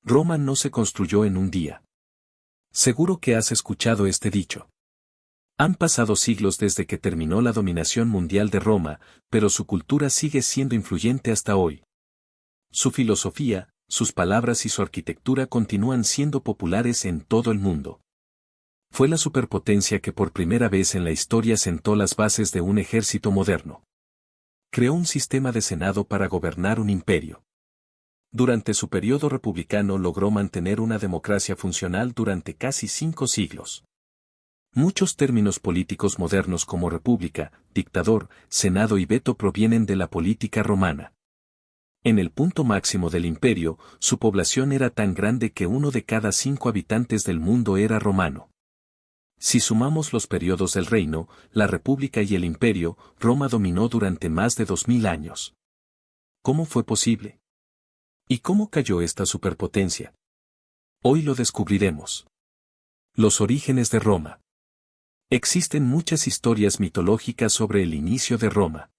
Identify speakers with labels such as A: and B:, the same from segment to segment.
A: Roma no se construyó en un día. Seguro que has escuchado este dicho. Han pasado siglos desde que terminó la dominación mundial de Roma, pero su cultura sigue siendo influyente hasta hoy. Su filosofía, sus palabras y su arquitectura continúan siendo populares en todo el mundo. Fue la superpotencia que por primera vez en la historia sentó las bases de un ejército moderno. Creó un sistema de senado para gobernar un imperio. Durante su periodo republicano logró mantener una democracia funcional durante casi 5 siglos. Muchos términos políticos modernos como república, dictador, senado y veto provienen de la política romana. En el punto máximo del imperio, su población era tan grande que 1 de cada 5 habitantes del mundo era romano. Si sumamos los periodos del reino, la república y el imperio, Roma dominó durante más de 2000 años. ¿Cómo fue posible? ¿Y cómo cayó esta superpotencia? Hoy lo descubriremos. Los orígenes de Roma. Existen muchas historias mitológicas sobre el inicio de Roma.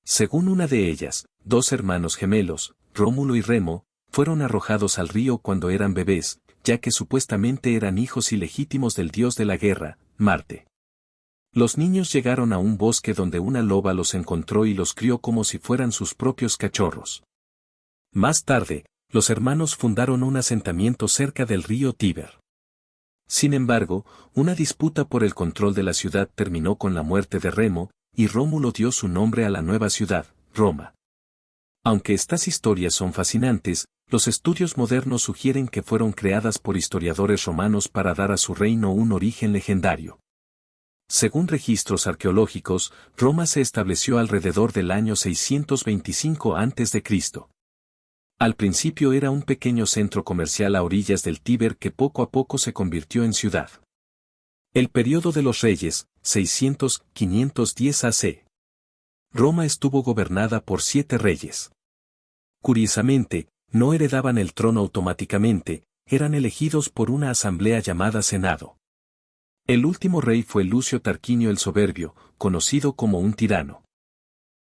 A: Según una de ellas, 2 hermanos gemelos, Rómulo y Remo, fueron arrojados al río cuando eran bebés, ya que supuestamente eran hijos ilegítimos del dios de la guerra, Marte. Los niños llegaron a un bosque donde una loba los encontró y los crió como si fueran sus propios cachorros. Más tarde, los hermanos fundaron un asentamiento cerca del río Tíber. Sin embargo, una disputa por el control de la ciudad terminó con la muerte de Remo, y Rómulo dio su nombre a la nueva ciudad, Roma. Aunque estas historias son fascinantes, los estudios modernos sugieren que fueron creadas por historiadores romanos para dar a su reino un origen legendario. Según registros arqueológicos, Roma se estableció alrededor del año 625 a.C. Al principio era un pequeño centro comercial a orillas del Tíber que poco a poco se convirtió en ciudad. El período de los reyes, 600-510 AC. Roma estuvo gobernada por 7 reyes. Curiosamente, no heredaban el trono automáticamente, eran elegidos por una asamblea llamada Senado. El último rey fue Lucio Tarquinio el Soberbio, conocido como un tirano.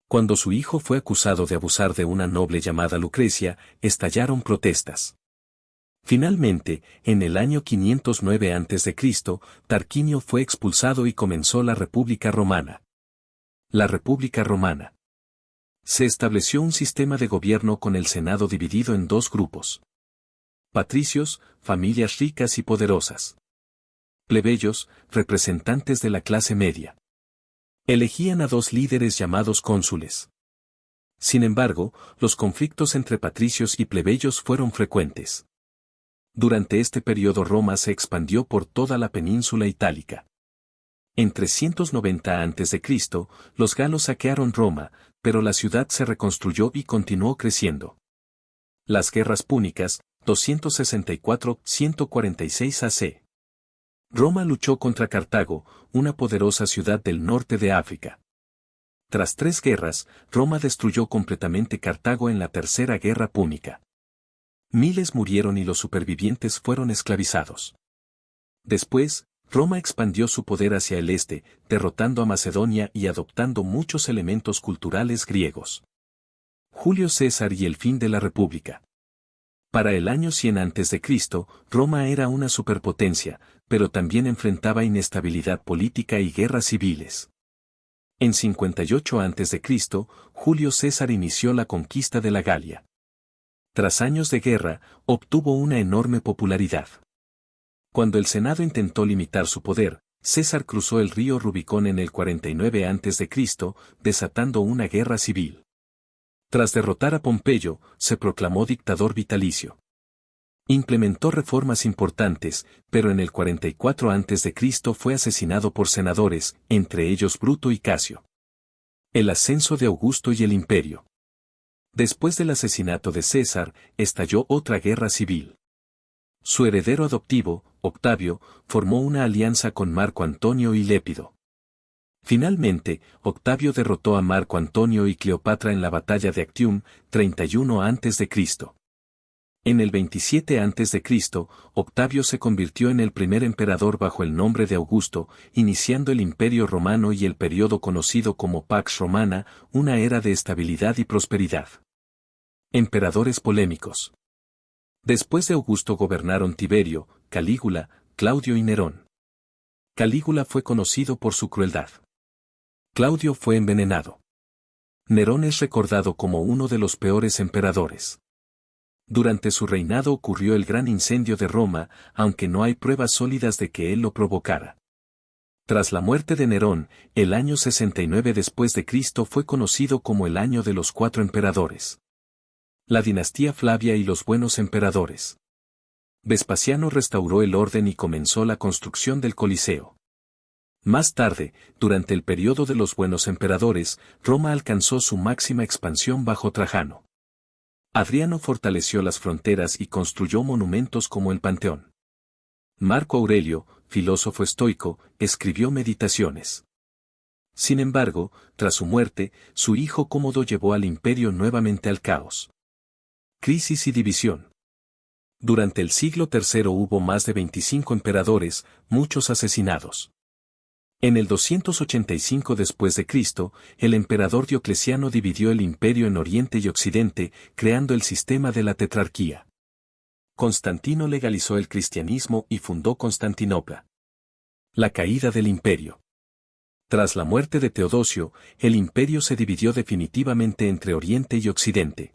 A: Cuando su hijo fue acusado de abusar de una noble llamada Lucrecia, estallaron protestas. Finalmente, en el año 509 a.C., Tarquinio fue expulsado y comenzó la República Romana. La República Romana. Se estableció un sistema de gobierno con el Senado dividido en 2 grupos. Patricios, familias ricas y poderosas. Plebeyos, representantes de la clase media. Elegían a 2 líderes llamados cónsules. Sin embargo, los conflictos entre patricios y plebeyos fueron frecuentes. Durante este periodo Roma se expandió por toda la península itálica. En 390 a.C., los galos saquearon Roma, pero la ciudad se reconstruyó y continuó creciendo. Las guerras púnicas, 264-146 AC. Roma luchó contra Cartago, una poderosa ciudad del norte de África. Tras 3 guerras, Roma destruyó completamente Cartago en la Tercera Guerra Púnica. Miles murieron y los supervivientes fueron esclavizados. Después, Roma expandió su poder hacia el este, derrotando a Macedonia y adoptando muchos elementos culturales griegos. Julio César y el fin de la República. Para el año 100 a.C., Roma era una superpotencia, pero también enfrentaba inestabilidad política y guerras civiles. En 58 a.C., Julio César inició la conquista de la Galia. Tras años de guerra, obtuvo una enorme popularidad. Cuando el Senado intentó limitar su poder, César cruzó el río Rubicón en el 49 a.C., desatando una guerra civil. Tras derrotar a Pompeyo, se proclamó dictador vitalicio. Implementó reformas importantes, pero en el 44 a.C. fue asesinado por senadores, entre ellos Bruto y Casio. El ascenso de Augusto y el imperio. Después del asesinato de César, estalló otra guerra civil. Su heredero adoptivo, Octavio, formó una alianza con Marco Antonio y Lépido. Finalmente, Octavio derrotó a Marco Antonio y Cleopatra en la batalla de Actium, 31 a.C. En el 27 a.C., Octavio se convirtió en el primer emperador bajo el nombre de Augusto, iniciando el Imperio Romano y el periodo conocido como Pax Romana, una era de estabilidad y prosperidad. Emperadores polémicos. Después de Augusto gobernaron Tiberio, Calígula, Claudio y Nerón. Calígula fue conocido por su crueldad. Claudio fue envenenado. Nerón es recordado como uno de los peores emperadores. Durante su reinado ocurrió el gran incendio de Roma, aunque no hay pruebas sólidas de que él lo provocara. Tras la muerte de Nerón, el año 69 después de Cristo fue conocido como el año de los 4 emperadores. La dinastía Flavia y los buenos emperadores. Vespasiano restauró el orden y comenzó la construcción del Coliseo. Más tarde, durante el periodo de los buenos emperadores, Roma alcanzó su máxima expansión bajo Trajano. Adriano fortaleció las fronteras y construyó monumentos como el Panteón. Marco Aurelio, filósofo estoico, escribió Meditaciones. Sin embargo, tras su muerte, su hijo Cómodo llevó al imperio nuevamente al caos. Crisis y división. Durante el siglo III hubo más de 25 emperadores, muchos asesinados. En el 285 después de Cristo, el emperador Diocleciano dividió el imperio en Oriente y Occidente, creando el sistema de la tetrarquía. Constantino legalizó el cristianismo y fundó Constantinopla. La caída del imperio. Tras la muerte de Teodosio, el imperio se dividió definitivamente entre Oriente y Occidente.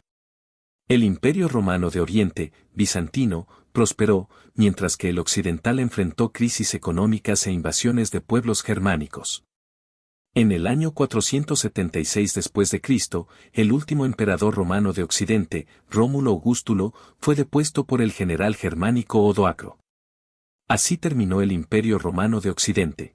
A: El Imperio Romano de Oriente, bizantino, prosperó, mientras que el occidental enfrentó crisis económicas e invasiones de pueblos germánicos. En el año 476 después de Cristo, el último emperador romano de Occidente, Rómulo Augustulo, fue depuesto por el general germánico Odoacro. Así terminó el Imperio Romano de Occidente.